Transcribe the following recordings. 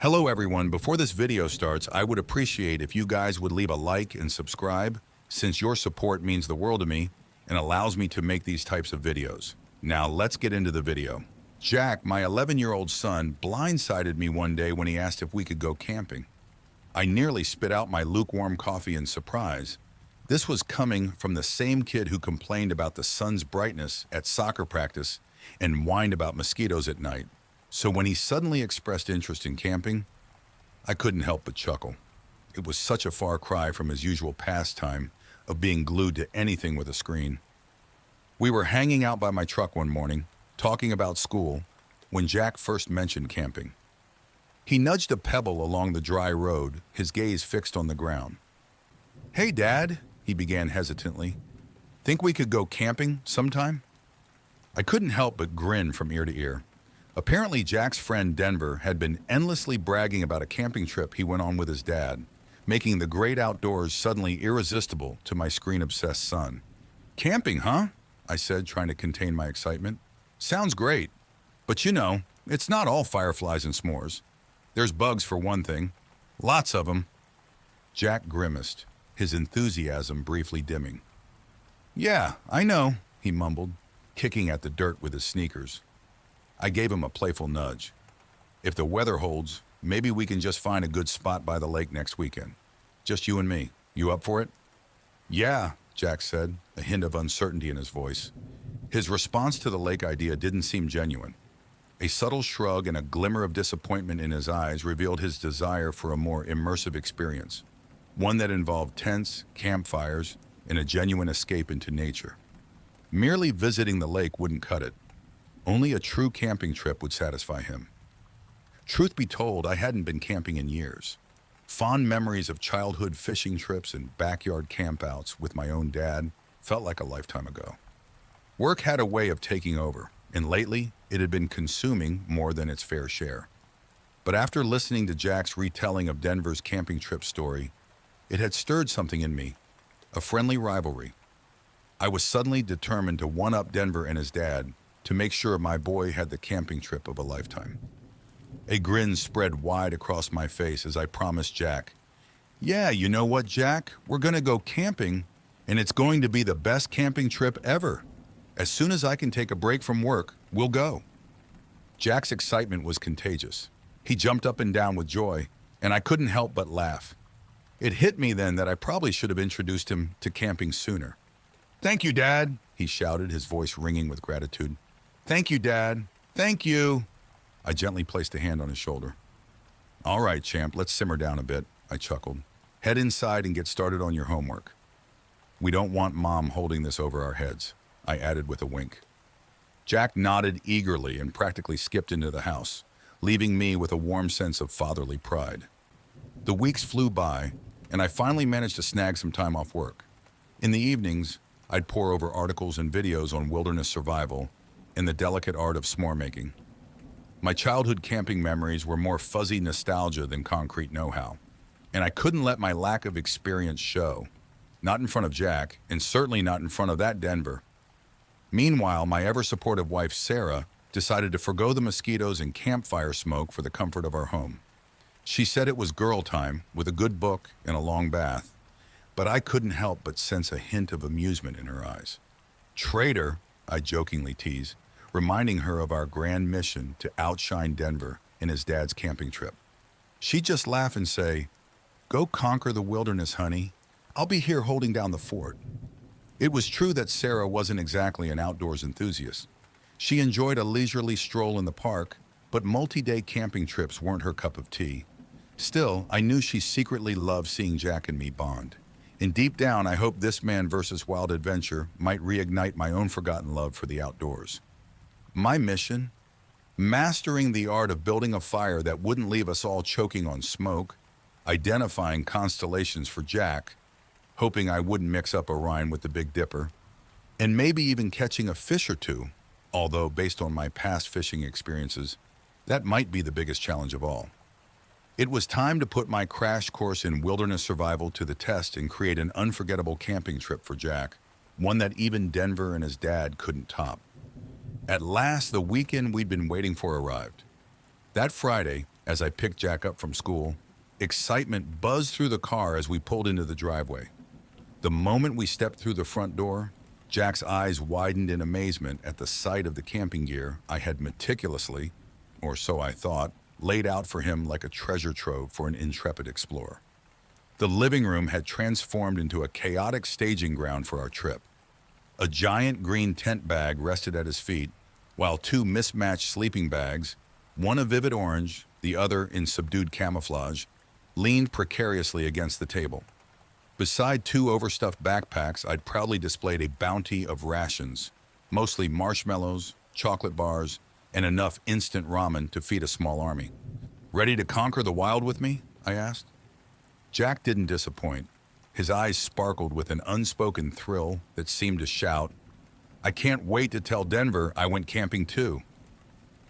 Hello everyone, before this video starts, I would appreciate if you guys would leave a like and subscribe, since your support means the world to me and allows me to make these types of videos. Now let's get into the video. Jack, my 11-year-old son, blindsided me one day when he asked if we could go camping. I nearly spit out my lukewarm coffee in surprise. This was coming from the same kid who complained about the sun's brightness at soccer practice and whined about mosquitoes at night. So when he suddenly expressed interest in camping, I couldn't help but chuckle. It was such a far cry from his usual pastime of being glued to anything with a screen. We were hanging out by my truck one morning, talking about school, when Jack first mentioned camping. He nudged a pebble along the dry road, his gaze fixed on the ground. "Hey, Dad," he began hesitantly. "Think we could go camping sometime?" I couldn't help but grin from ear to ear. Apparently, Jack's friend Denver had been endlessly bragging about a camping trip he went on with his dad, making the great outdoors suddenly irresistible to my screen-obsessed son. "Camping, huh?" I said, trying to contain my excitement. "Sounds great. But you know, it's not all fireflies and s'mores. There's bugs for one thing. Lots of them." Jack grimaced, his enthusiasm briefly dimming. "Yeah, I know," he mumbled, kicking at the dirt with his sneakers. I gave him a playful nudge. "If the weather holds, maybe we can just find a good spot by the lake next weekend. Just you and me. You up for it?" "Yeah," Jack said, a hint of uncertainty in his voice. His response to the lake idea didn't seem genuine. A subtle shrug and a glimmer of disappointment in his eyes revealed his desire for a more immersive experience, one that involved tents, campfires, and a genuine escape into nature. Merely visiting the lake wouldn't cut it. Only a true camping trip would satisfy him. Truth be told, I hadn't been camping in years. Fond memories of childhood fishing trips and backyard campouts with my own dad felt like a lifetime ago. Work had a way of taking over, and lately it had been consuming more than its fair share. But after listening to Jack's retelling of Denver's camping trip story, it had stirred something in me, a friendly rivalry. I was suddenly determined to one-up Denver and his dad to make sure my boy had the camping trip of a lifetime. A grin spread wide across my face as I promised Jack, "Yeah, you know what, Jack? We're going to go camping, and it's going to be the best camping trip ever. As soon as I can take a break from work, we'll go." Jack's excitement was contagious. He jumped up and down with joy, and I couldn't help but laugh. It hit me then that I probably should have introduced him to camping sooner. "Thank you, Dad," he shouted, his voice ringing with gratitude. "Thank you, Dad. Thank you." I gently placed a hand on his shoulder. "All right, champ, let's simmer down a bit," I chuckled. "Head inside and get started on your homework. We don't want Mom holding this over our heads," I added with a wink. Jack nodded eagerly and practically skipped into the house, leaving me with a warm sense of fatherly pride. The weeks flew by, and I finally managed to snag some time off work. In the evenings, I'd pore over articles and videos on wilderness survival and the delicate art of s'more making. My childhood camping memories were more fuzzy nostalgia than concrete know-how, and I couldn't let my lack of experience show. Not in front of Jack, and certainly not in front of that Denver. Meanwhile, my ever-supportive wife, Sarah, decided to forgo the mosquitoes and campfire smoke for the comfort of our home. She said it was girl time, with a good book and a long bath, but I couldn't help but sense a hint of amusement in her eyes. "Traitor," I jokingly teased, reminding her of our grand mission to outshine Denver in his dad's camping trip. She'd just laugh and say, "Go conquer the wilderness, honey. I'll be here holding down the fort." It was true that Sarah wasn't exactly an outdoors enthusiast. She enjoyed a leisurely stroll in the park, but multi-day camping trips weren't her cup of tea. Still, I knew she secretly loved seeing Jack and me bond. And deep down, I hoped this man versus wild adventure might reignite my own forgotten love for the outdoors. My mission? Mastering the art of building a fire that wouldn't leave us all choking on smoke, identifying constellations for Jack, hoping I wouldn't mix up Orion with the Big Dipper, and maybe even catching a fish or two, although based on my past fishing experiences, that might be the biggest challenge of all. It was time to put my crash course in wilderness survival to the test and create an unforgettable camping trip for Jack, one that even Denver and his dad couldn't top. At last, the weekend we'd been waiting for arrived. That Friday, as I picked Jack up from school. Excitement buzzed through the car as we pulled into the driveway. The moment we stepped through the front door, Jack's eyes widened in amazement at the sight of the camping gear I had meticulously, or so I thought, laid out for him like a treasure trove for an intrepid explorer. The living room had transformed into a chaotic staging ground for our trip. A giant green tent bag rested at his feet, while two mismatched sleeping bags, one a vivid orange, the other in subdued camouflage, leaned precariously against the table. Beside two overstuffed backpacks, I'd proudly displayed a bounty of rations, mostly marshmallows, chocolate bars, and enough instant ramen to feed a small army. "Ready to conquer the wild with me?" I asked. Jack didn't disappoint. His eyes sparkled with an unspoken thrill that seemed to shout, "I can't wait to tell Denver I went camping too."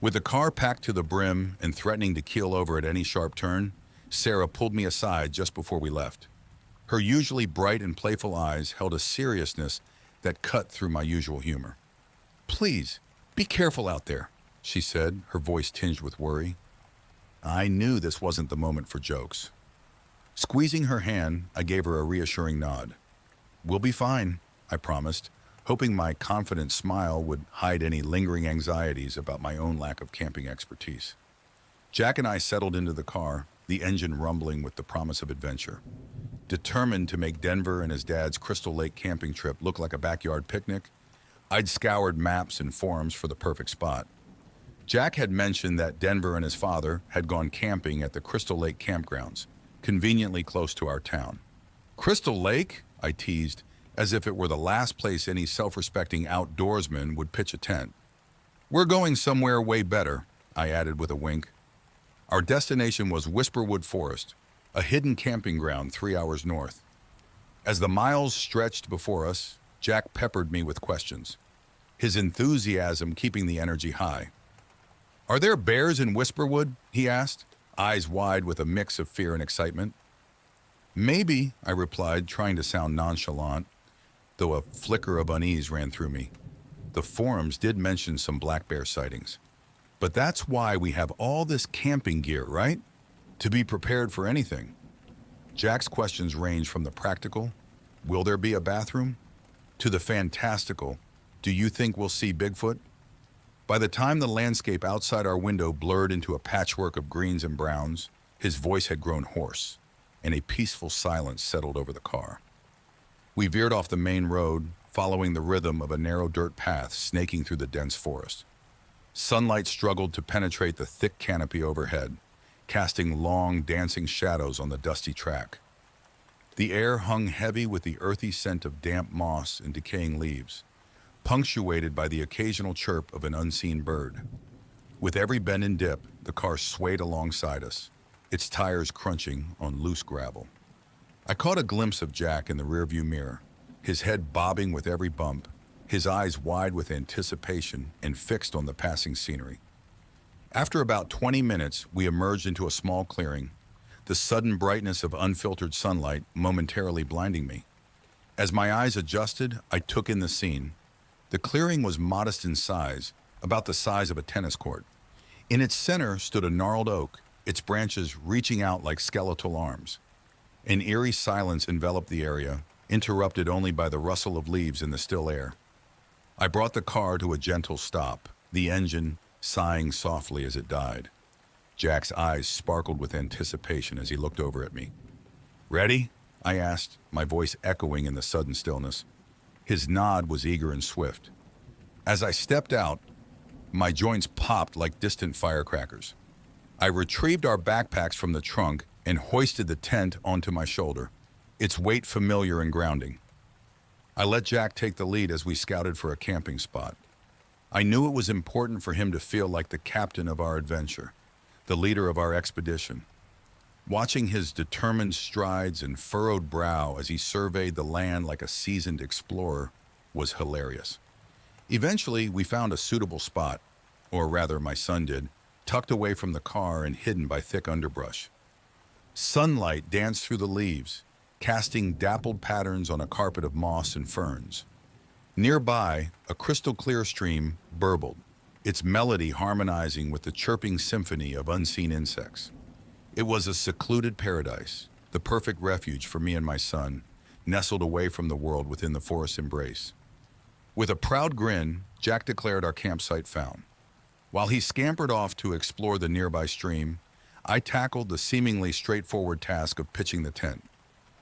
With the car packed to the brim and threatening to keel over at any sharp turn, Sarah pulled me aside just before we left. Her usually bright and playful eyes held a seriousness that cut through my usual humor. "Please, be careful out there," she said, her voice tinged with worry. I knew this wasn't the moment for jokes. Squeezing her hand, I gave her a reassuring nod. "We'll be fine," I promised, hoping my confident smile would hide any lingering anxieties about my own lack of camping expertise. Jack and I settled into the car, the engine rumbling with the promise of adventure. Determined to make Denver and his dad's Crystal Lake camping trip look like a backyard picnic, I'd scoured maps and forums for the perfect spot. Jack had mentioned that Denver and his father had gone camping at the Crystal Lake campgrounds, conveniently close to our town. "Crystal Lake?" I teased, as if it were the last place any self-respecting outdoorsman would pitch a tent. "We're going somewhere way better," I added with a wink. Our destination was Whisperwood Forest, a hidden camping ground 3 hours north. As the miles stretched before us, Jack peppered me with questions, his enthusiasm keeping the energy high. "Are there bears in Whisperwood?" he asked, eyes wide with a mix of fear and excitement. "Maybe," I replied, trying to sound nonchalant, though a flicker of unease ran through me. The forums did mention some black bear sightings. But that's why we have all this camping gear, right? To be prepared for anything. Jack's questions range from the practical, "Will there be a bathroom?" to the fantastical, "Do you think we'll see Bigfoot?" By the time the landscape outside our window blurred into a patchwork of greens and browns, his voice had grown hoarse, and a peaceful silence settled over the car. We veered off the main road, following the rhythm of a narrow dirt path snaking through the dense forest. Sunlight struggled to penetrate the thick canopy overhead, casting long, dancing shadows on the dusty track. The air hung heavy with the earthy scent of damp moss and decaying leaves, punctuated by the occasional chirp of an unseen bird. With every bend and dip, the car swayed alongside us, its tires crunching on loose gravel. I caught a glimpse of Jack in the rearview mirror, his head bobbing with every bump, his eyes wide with anticipation and fixed on the passing scenery. After about 20 minutes, we emerged into a small clearing, the sudden brightness of unfiltered sunlight momentarily blinding me. As my eyes adjusted, I took in the scene. The clearing was modest in size, about the size of a tennis court. In its center stood a gnarled oak, its branches reaching out like skeletal arms. An eerie silence enveloped the area, interrupted only by the rustle of leaves in the still air. I brought the car to a gentle stop, the engine sighing softly as it died. Jack's eyes sparkled with anticipation as he looked over at me. "Ready?" I asked, my voice echoing in the sudden stillness. His nod was eager and swift. As I stepped out, my joints popped like distant firecrackers. I retrieved our backpacks from the trunk and hoisted the tent onto my shoulder, its weight familiar and grounding. I let Jack take the lead as we scouted for a camping spot. I knew it was important for him to feel like the captain of our adventure, the leader of our expedition. Watching his determined strides and furrowed brow as he surveyed the land like a seasoned explorer was hilarious. Eventually, we found a suitable spot, or rather my son did, tucked away from the car and hidden by thick underbrush. Sunlight danced through the leaves, casting dappled patterns on a carpet of moss and ferns. Nearby, a crystal-clear stream burbled, its melody harmonizing with the chirping symphony of unseen insects. It was a secluded paradise, the perfect refuge for me and my son, nestled away from the world within the forest's embrace. With a proud grin, Jack declared our campsite found. While he scampered off to explore the nearby stream, I tackled the seemingly straightforward task of pitching the tent.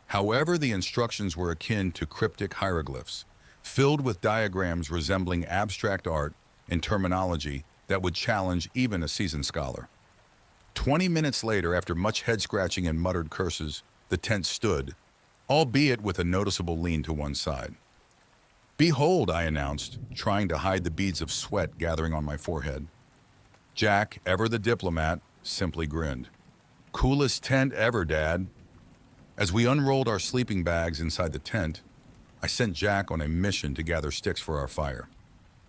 However, the instructions were akin to cryptic hieroglyphs, filled with diagrams resembling abstract art and terminology that would challenge even a seasoned scholar. 20 minutes later, after much head-scratching and muttered curses, the tent stood, albeit with a noticeable lean to one side. "Behold," I announced, trying to hide the beads of sweat gathering on my forehead. Jack, ever the diplomat, simply grinned. "Coolest tent ever, Dad." As we unrolled our sleeping bags inside the tent, I sent Jack on a mission to gather sticks for our fire.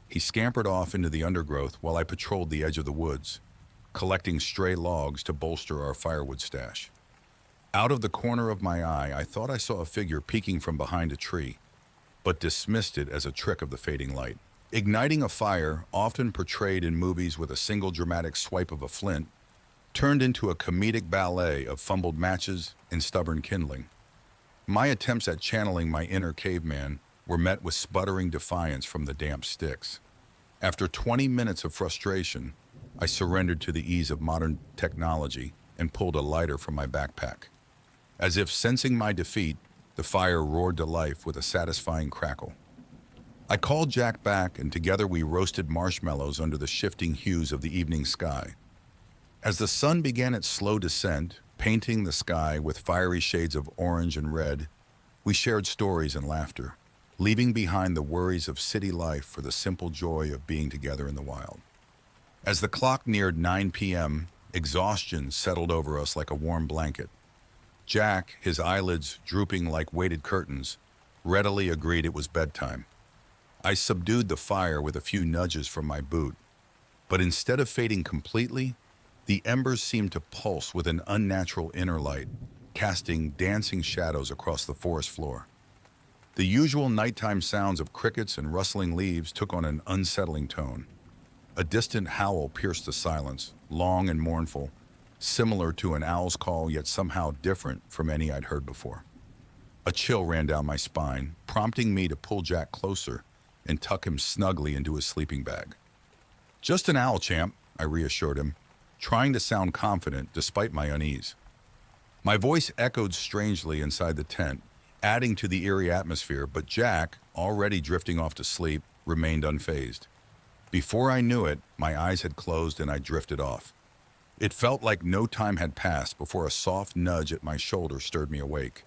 He scampered off into the undergrowth while I patrolled the edge of the woods, collecting stray logs to bolster our firewood stash. Out of the corner of my eye, I thought I saw a figure peeking from behind a tree, but dismissed it as a trick of the fading light. Igniting a fire, often portrayed in movies with a single dramatic swipe of a flint, turned into a comedic ballet of fumbled matches and stubborn kindling. My attempts at channeling my inner caveman were met with sputtering defiance from the damp sticks. After 20 minutes of frustration, I surrendered to the ease of modern technology and pulled a lighter from my backpack. As if sensing my defeat, the fire roared to life with a satisfying crackle. I called Jack back, and together we roasted marshmallows under the shifting hues of the evening sky. As the sun began its slow descent, painting the sky with fiery shades of orange and red, we shared stories and laughter, leaving behind the worries of city life for the simple joy of being together in the wild. As the clock neared 9 p.m., exhaustion settled over us like a warm blanket. Jack, his eyelids drooping like weighted curtains, readily agreed it was bedtime. I subdued the fire with a few nudges from my boot, but instead of fading completely, the embers seemed to pulse with an unnatural inner light, casting dancing shadows across the forest floor. The usual nighttime sounds of crickets and rustling leaves took on an unsettling tone. A distant howl pierced the silence, long and mournful, similar to an owl's call, yet somehow different from any I'd heard before. A chill ran down my spine, prompting me to pull Jack closer and tuck him snugly into his sleeping bag. "Just an owl, champ," I reassured him, trying to sound confident despite my unease. My voice echoed strangely inside the tent, adding to the eerie atmosphere, but Jack, already drifting off to sleep, remained unfazed. Before I knew it, my eyes had closed and I drifted off. It felt like no time had passed before a soft nudge at my shoulder stirred me awake.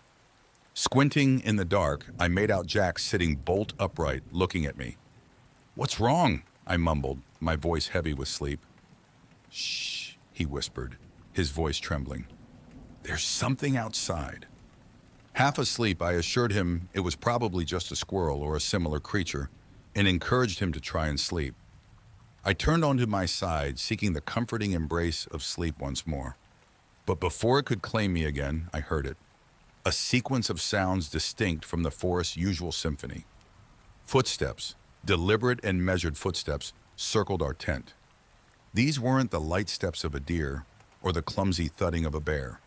Squinting in the dark, I made out Jack sitting bolt upright, looking at me. "What's wrong?" I mumbled, my voice heavy with sleep. "Shh," he whispered, his voice trembling. "There's something outside." Half asleep, I assured him it was probably just a squirrel or a similar creature, and encouraged him to try and sleep. I turned onto my side, seeking the comforting embrace of sleep once more. But before it could claim me again, I heard it. A sequence of sounds distinct from the forest's usual symphony. Footsteps, deliberate and measured footsteps, circled our tent. These weren't the light steps of a deer or the clumsy thudding of a bear.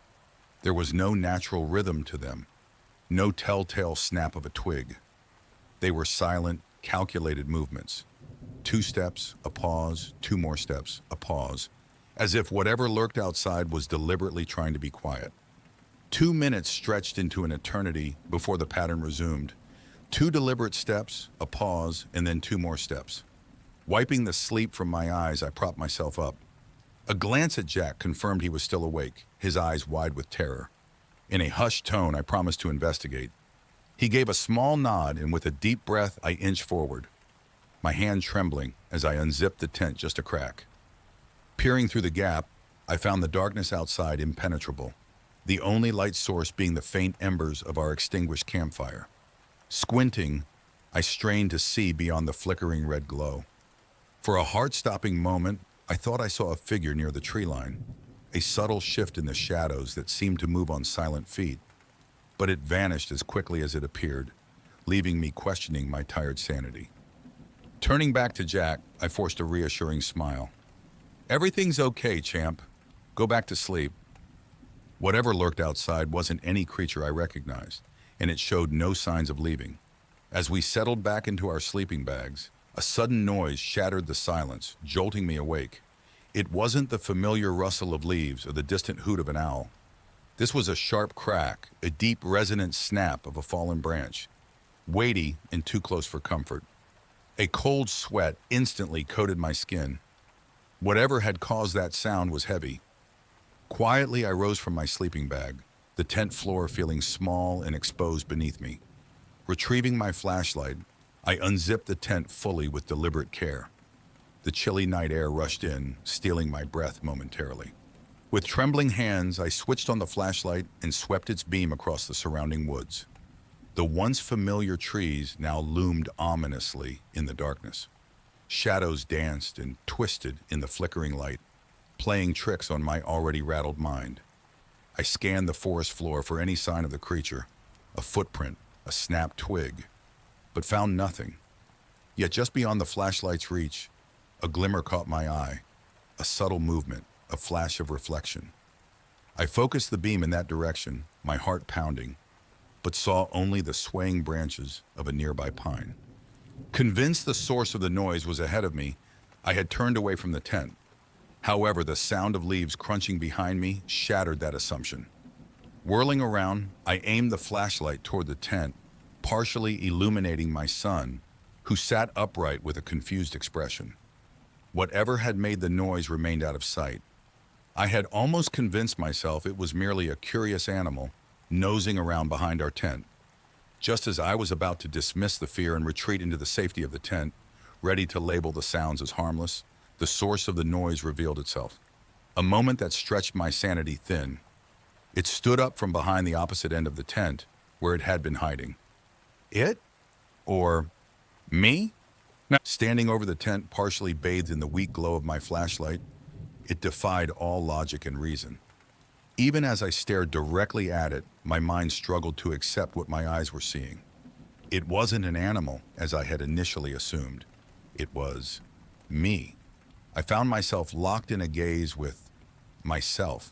There was no natural rhythm to them, no telltale snap of a twig. They were silent, calculated movements. 2 steps, a pause, 2 more steps, a pause, as if whatever lurked outside was deliberately trying to be quiet. 2 minutes stretched into an eternity before the pattern resumed. 2 deliberate steps, a pause, and then 2 more steps. Wiping the sleep from my eyes, I propped myself up. A glance at Jack confirmed he was still awake, his eyes wide with terror. In a hushed tone, I promised to investigate. He gave a small nod, and with a deep breath, I inched forward, my hand trembling as I unzipped the tent just a crack. Peering through the gap, I found the darkness outside impenetrable, the only light source being the faint embers of our extinguished campfire. Squinting, I strained to see beyond the flickering red glow. For a heart-stopping moment, I thought I saw a figure near the tree line, a subtle shift in the shadows that seemed to move on silent feet. But it vanished as quickly as it appeared, leaving me questioning my tired sanity. Turning back to Jack, I forced a reassuring smile. Everything's okay, champ. Go back to sleep. Whatever lurked outside wasn't any creature I recognized, and it showed no signs of leaving. As we settled back into our sleeping bags, a sudden noise shattered the silence, jolting me awake. It wasn't the familiar rustle of leaves or the distant hoot of an owl. This was a sharp crack, a deep resonant snap of a fallen branch, weighty and too close for comfort. A cold sweat instantly coated my skin. Whatever had caused that sound was heavy. Quietly, I rose from my sleeping bag, the tent floor feeling small and exposed beneath me. Retrieving my flashlight, I unzipped the tent fully with deliberate care. The chilly night air rushed in, stealing my breath momentarily. With trembling hands, I switched on the flashlight and swept its beam across the surrounding woods. The once familiar trees now loomed ominously in the darkness. Shadows danced and twisted in the flickering light, playing tricks on my already rattled mind. I scanned the forest floor for any sign of the creature, a footprint, a snapped twig, but found nothing. Yet just beyond the flashlight's reach, a glimmer caught my eye, a subtle movement, a flash of reflection. I focused the beam in that direction, my heart pounding, but saw only the swaying branches of a nearby pine. Convinced the source of the noise was ahead of me, I had turned away from the tent. However, the sound of leaves crunching behind me shattered that assumption. Whirling around, I aimed the flashlight toward the tent, partially illuminating my son, who sat upright with a confused expression. Whatever had made the noise remained out of sight. I had almost convinced myself it was merely a curious animal nosing around behind our tent. Just as I was about to dismiss the fear and retreat into the safety of the tent, ready to label the sounds as harmless, the source of the noise revealed itself. A moment that stretched my sanity thin. It stood up from behind the opposite end of the tent, where it had been hiding. It? Or me? No. Standing over the tent, partially bathed in the weak glow of my flashlight, it defied all logic and reason. Even as I stared directly at it, my mind struggled to accept what my eyes were seeing. It wasn't an animal, as I had initially assumed. It was me. I found myself locked in a gaze with myself.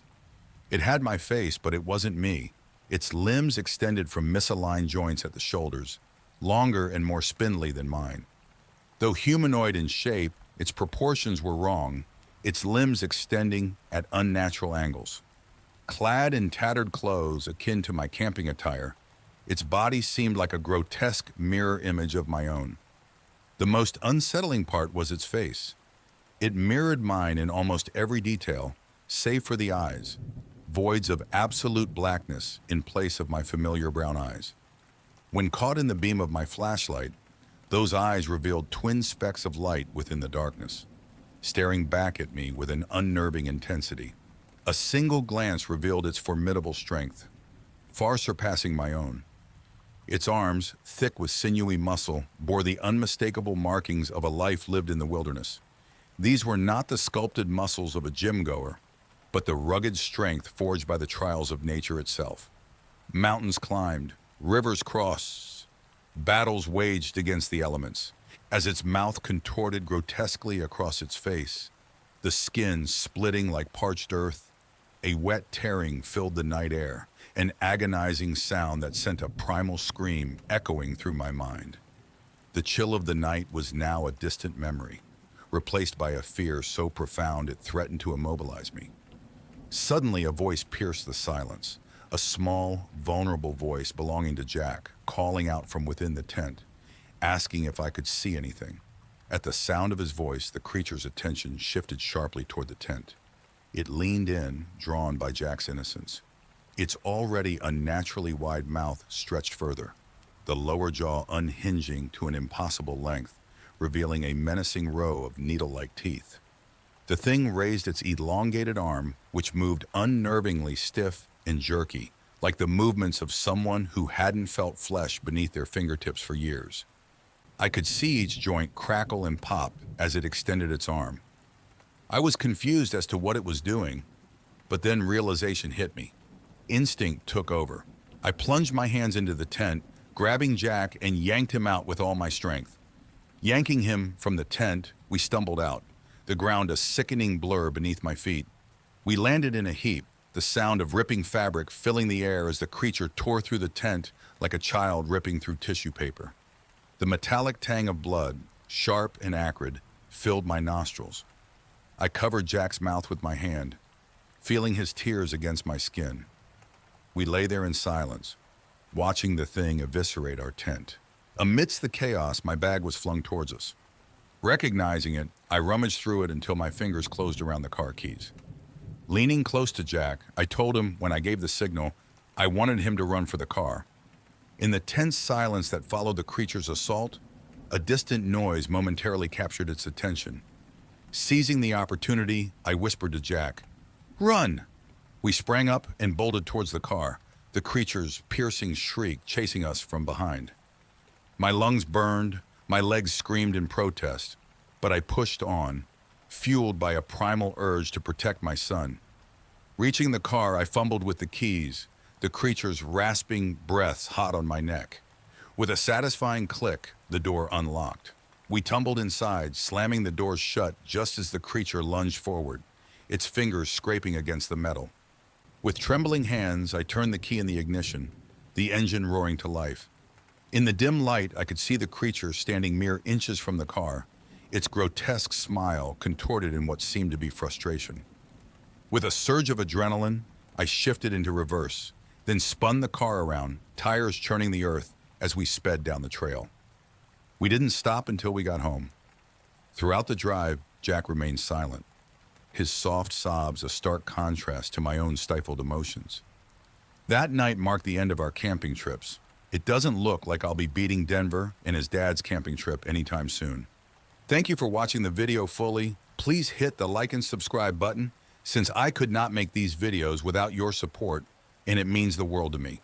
It had my face, but it wasn't me. Its limbs extended from misaligned joints at the shoulders, longer and more spindly than mine. Though humanoid in shape, its proportions were wrong, its limbs extending at unnatural angles. Clad in tattered clothes akin to my camping attire, its body seemed like a grotesque mirror image of my own. The most unsettling part was its face. It mirrored mine in almost every detail, save for the eyes, voids of absolute blackness in place of my familiar brown eyes. When caught in the beam of my flashlight, those eyes revealed twin specks of light within the darkness, staring back at me with an unnerving intensity. A single glance revealed its formidable strength, far surpassing my own. Its arms, thick with sinewy muscle, bore the unmistakable markings of a life lived in the wilderness. These were not the sculpted muscles of a gym-goer, but the rugged strength forged by the trials of nature itself. Mountains climbed, rivers crossed, battles waged against the elements. As its mouth contorted grotesquely across its face, the skin splitting like parched earth, a wet tearing filled the night air, an agonizing sound that sent a primal scream echoing through my mind. The chill of the night was now a distant memory, replaced by a fear so profound it threatened to immobilize me. Suddenly, a voice pierced the silence, a small, vulnerable voice belonging to Jack, calling out from within the tent, asking if I could see anything. At the sound of his voice, the creature's attention shifted sharply toward the tent. It leaned in, drawn by Jack's innocence. Its already unnaturally wide mouth stretched further, the lower jaw unhinging to an impossible length, revealing a menacing row of needle-like teeth. The thing raised its elongated arm, which moved unnervingly stiff and jerky, like the movements of someone who hadn't felt flesh beneath their fingertips for years. I could see each joint crackle and pop as it extended its arm. I was confused as to what it was doing, but then realization hit me. Instinct took over. I plunged my hands into the tent, grabbing Jack and yanked him out with all my strength. Yanking him from the tent, we stumbled out, the ground a sickening blur beneath my feet. We landed in a heap, the sound of ripping fabric filling the air as the creature tore through the tent like a child ripping through tissue paper. The metallic tang of blood, sharp and acrid, filled my nostrils. I covered Jack's mouth with my hand, feeling his tears against my skin. We lay there in silence, watching the thing eviscerate our tent. Amidst the chaos, my bag was flung towards us. Recognizing it, I rummaged through it until my fingers closed around the car keys. Leaning close to Jack, I told him when I gave the signal, I wanted him to run for the car. In the tense silence that followed the creature's assault, a distant noise momentarily captured its attention. Seizing the opportunity, I whispered to Jack, "Run!" We sprang up and bolted towards the car, the creature's piercing shriek chasing us from behind. My lungs burned, my legs screamed in protest, but I pushed on, fueled by a primal urge to protect my son. Reaching the car, I fumbled with the keys, the creature's rasping breaths hot on my neck. With a satisfying click, the door unlocked. We tumbled inside, slamming the doors shut just as the creature lunged forward, its fingers scraping against the metal. With trembling hands, I turned the key in the ignition, the engine roaring to life. In the dim light, I could see the creature standing mere inches from the car, its grotesque smile contorted in what seemed to be frustration. With a surge of adrenaline, I shifted into reverse, then spun the car around, tires churning the earth as we sped down the trail. We didn't stop until we got home. Throughout the drive, Jack remained silent, his soft sobs a stark contrast to my own stifled emotions. That night marked the end of our camping trips. It doesn't look like I'll be beating Denver and his dad's camping trip anytime soon. Thank you for watching the video fully. Please hit the like and subscribe button, since I could not make these videos without your support, and it means the world to me.